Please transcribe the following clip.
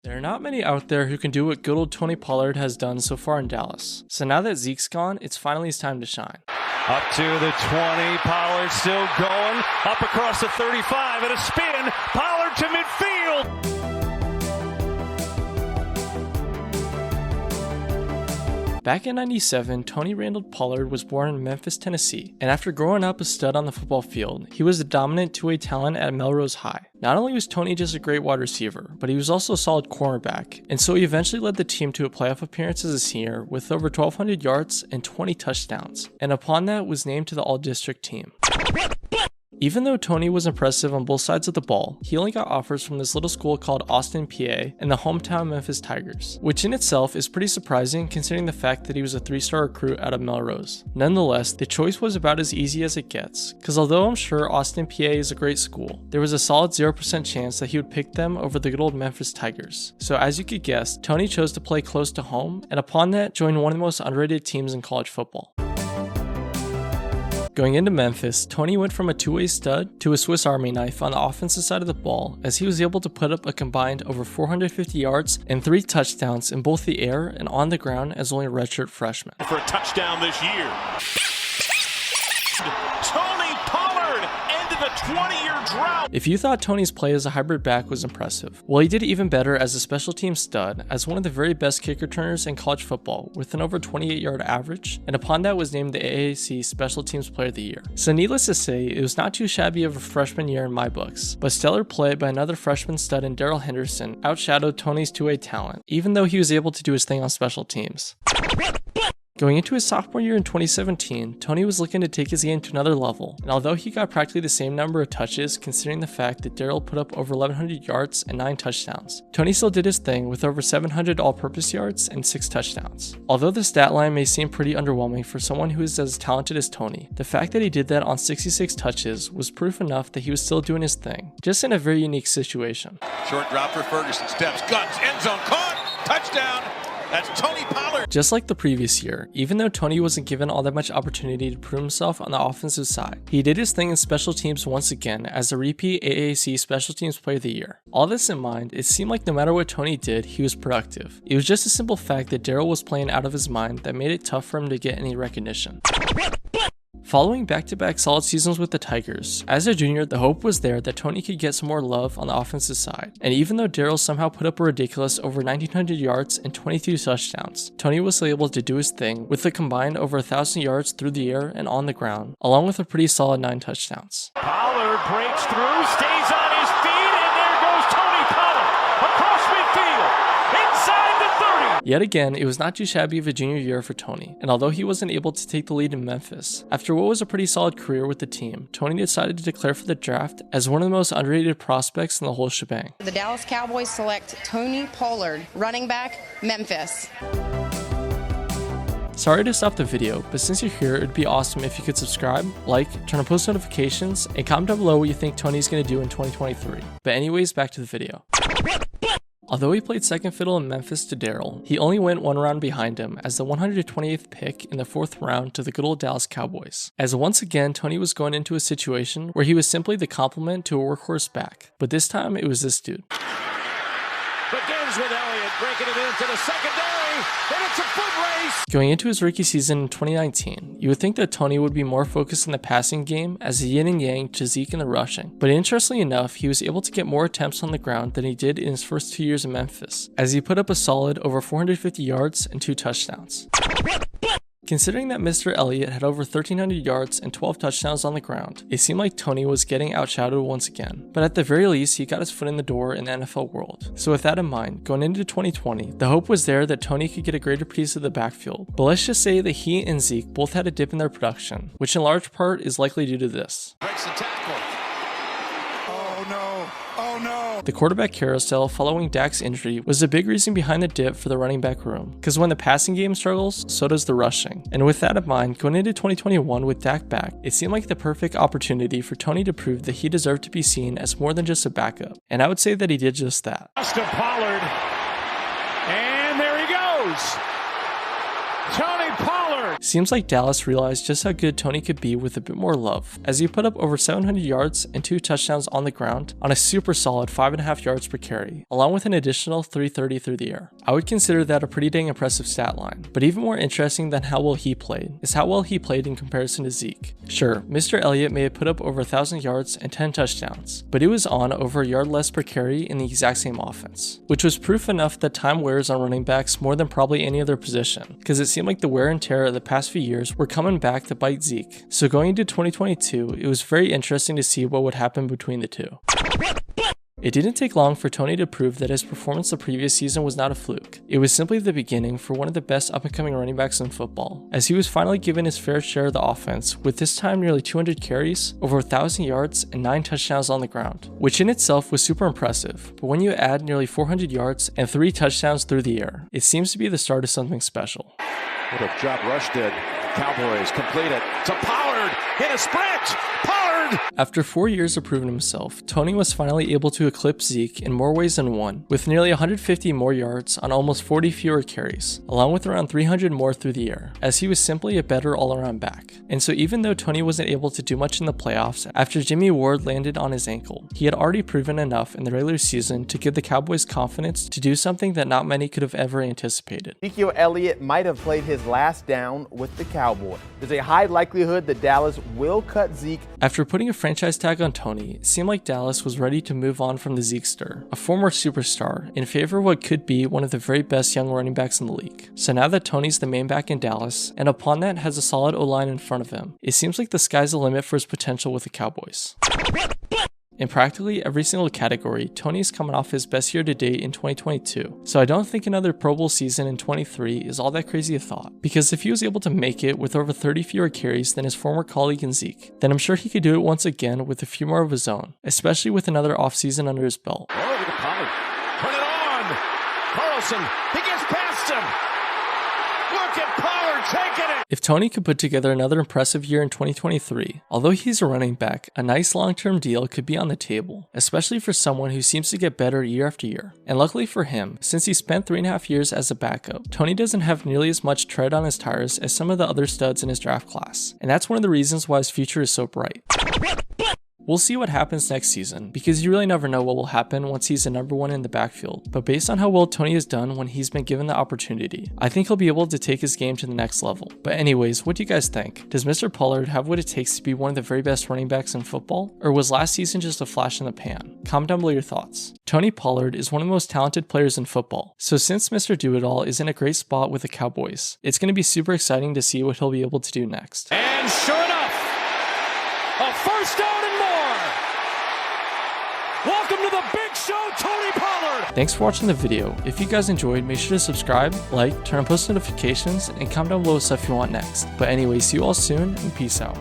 There are not many out there who can do what good old Tony Pollard has done so far in Dallas. So now that Zeke's gone, it's finally his time to shine. Up to the 20, Pollard still going, up across the 35 and a spin, Pollard to midfield. Back in '97, Tony Randall Pollard was born in Memphis, Tennessee, and after growing up a stud on the football field, he was a dominant two-way talent at Melrose High. Not only was Tony just a great wide receiver, but he was also a solid cornerback, and so he eventually led the team to a playoff appearance as a senior with over 1,200 yards and 20 touchdowns, and upon that was named to the All-District team. Even though Tony was impressive on both sides of the ball, he only got offers from this little school called Austin, PA, and the hometown Memphis Tigers, which in itself is pretty surprising considering the fact that he was a 3-star recruit out of Melrose. Nonetheless, the choice was about as easy as it gets, because although I'm sure Austin, PA is a great school, there was a solid 0% chance that he would pick them over the good old Memphis Tigers. So as you could guess, Tony chose to play close to home, and upon that, joined one of the most underrated teams in college football. Going into Memphis, Tony went from a two-way stud to a Swiss Army knife on the offensive side of the ball as he was able to put up a combined over 450 yards and 3 touchdowns in both the air and on the ground as only a redshirt freshman. For a touchdown this year. Tony Pollard ended the 20-year drought. If you thought Tony's play as a hybrid back was impressive, well, he did even better as a special team stud as one of the very best kick returners in college football with an over 28-yard average, and upon that was named the AAC Special Teams Player of the Year. So needless to say, it was not too shabby of a freshman year in my books, but stellar play by another freshman stud in Darrell Henderson outshadowed Tony's two-way talent, even though he was able to do his thing on special teams. Going into his sophomore year in 2017, Tony was looking to take his game to another level, and although he got practically the same number of touches considering the fact that Darrell put up over 1,100 yards and 9 touchdowns, Tony still did his thing with over 700 all-purpose yards and 6 touchdowns. Although the stat line may seem pretty underwhelming for someone who is as talented as Tony, the fact that he did that on 66 touches was proof enough that he was still doing his thing, just in a very unique situation. Short drop for Ferguson, steps, guns, end zone, caught, touchdown. That's Tony Pollard. Just like the previous year, even though Tony wasn't given all that much opportunity to prove himself on the offensive side, he did his thing in special teams once again as a repeat AAC Special Teams Player of the Year. All this in mind, it seemed like no matter what Tony did, he was productive. It was just a simple fact that Darrell was playing out of his mind that made it tough for him to get any recognition. Following back-to-back solid seasons with the Tigers, as a junior, the hope was there that Tony could get some more love on the offensive side. And even though Darrell somehow put up a ridiculous over 1,900 yards and 22 touchdowns, Tony was still able to do his thing with a combined over 1,000 yards through the air and on the ground, along with a pretty solid 9 touchdowns. Pollard breaks through, stays on his feet, and there goes Tony Pollard across midfield, inside the 30. Yet again, it was not too shabby of a junior year for Tony, and although he wasn't able to take the lead in Memphis, after what was a pretty solid career with the team, Tony decided to declare for the draft as one of the most underrated prospects in the whole shebang. The Dallas Cowboys select Tony Pollard, running back, Memphis. Sorry to stop the video, but since you're here, it'd be awesome if you could subscribe, like, turn on post notifications, and comment down below what you think Tony's going to do in 2023. But anyways, back to the video. Although he played second fiddle in Memphis to Darrell, he only went one round behind him as the 128th pick in the 4th round to the good old Dallas Cowboys. As once again, Tony was going into a situation where he was simply the complement to a workhorse back, but this time it was this dude. Begins with Elliott, breaking it into the secondary, and it's a foot race. Going into his rookie season in 2019, you would think that Tony would be more focused on the passing game as a yin and yang to Zeke in the rushing, but interestingly enough, he was able to get more attempts on the ground than he did in his first 2 years in Memphis, as he put up a solid over 450 yards and 2 touchdowns. Considering that Mr. Elliott had over 1,300 yards and 12 touchdowns on the ground, it seemed like Tony was getting outshadowed once again. But at the very least, he got his foot in the door in the NFL world. So with that in mind, going into 2020, the hope was there that Tony could get a greater piece of the backfield. But let's just say that he and Zeke both had a dip in their production, which in large part is likely due to this. Breaks the tackle. Oh no. Oh no. The quarterback carousel following Dak's injury was a big reason behind the dip for the running back room, because when the passing game struggles, so does the rushing. And with that in mind, going into 2021 with Dak back, it seemed like the perfect opportunity for Tony to prove that he deserved to be seen as more than just a backup. And I would say that he did just that. To Pollard, and there he goes. Tony Pollard. Seems like Dallas realized just how good Tony could be with a bit more love, as he put up over 700 yards and 2 touchdowns on the ground on a super solid 5.5 yards per carry, along with an additional 330 through the air. I would consider that a pretty dang impressive stat line, but even more interesting than how well he played is how well he played in comparison to Zeke. Sure, Mr. Elliott may have put up over 1,000 yards and 10 touchdowns, but it was on over a yard less per carry in the exact same offense, which was proof enough that time wears on running backs more than probably any other position, because it seemed like the wear and tear of the past few years were coming back to bite Zeke. So going into 2022, it was very interesting to see what would happen between the two. It didn't take long for Tony to prove that his performance the previous season was not a fluke. It was simply the beginning for one of the best up-and-coming running backs in football, as he was finally given his fair share of the offense, with this time nearly 200 carries, over 1,000 yards, and 9 touchdowns on the ground, which in itself was super impressive. But when you add nearly 400 yards and 3 touchdowns through the air, it seems to be the start of something special. What a job Rush did. Cowboys complete it to Pollard in a sprint. Pollard! After 4 years of proving himself, Tony was finally able to eclipse Zeke in more ways than one, with nearly 150 more yards on almost 40 fewer carries, along with around 300 more through the air, as he was simply a better all-around back. And so even though Tony wasn't able to do much in the playoffs after Jimmy Ward landed on his ankle, he had already proven enough in the regular season to give the Cowboys confidence to do something that not many could have ever anticipated. Ezekiel Elliott might have played his last down with the Cowboys. There's a high likelihood that Dallas will cut Zeke. After putting a franchise tag on Tony, it seemed like Dallas was ready to move on from the Zekester, a former superstar, in favor of what could be one of the very best young running backs in the league. So now that Tony's the main back in Dallas, and upon that has a solid O-line in front of him, it seems like the sky's the limit for his potential with the Cowboys. In practically every single category, Tony's coming off his best year to date in 2022, so I don't think another Pro Bowl season in 23 is all that crazy a thought, because if he was able to make it with over 30 fewer carries than his former colleague in Zeke, then I'm sure he could do it once again with a few more of his own, especially with another offseason under his belt. Oh, look at Pollard. Turn it on. Carlson, he gets past him. Look at Pollard taking it. If Tony could put together another impressive year in 2023, although he's a running back, a nice long-term deal could be on the table, especially for someone who seems to get better year after year. And luckily for him, since he spent 3.5 years as a backup, Tony doesn't have nearly as much tread on his tires as some of the other studs in his draft class. And that's one of the reasons why his future is so bright. We'll see what happens next season, because you really never know what will happen once he's the number one in the backfield, but based on how well Tony has done when he's been given the opportunity, I think he'll be able to take his game to the next level. But anyways, what do you guys think? Does Mr. Pollard have what it takes to be one of the very best running backs in football, or was last season just a flash in the pan? Comment down below your thoughts. Tony Pollard is one of the most talented players in football, so since Mr. Do-It-All is in a great spot with the Cowboys, it's going to be super exciting to see what he'll be able to do next. And sure enough, a first down and more. Welcome to the big show, Tony Pollard. Thanks for watching the video. If you guys enjoyed, make sure to subscribe, like, turn on post notifications, and comment down below stuff you want next. But anyways, see you all soon, and peace out.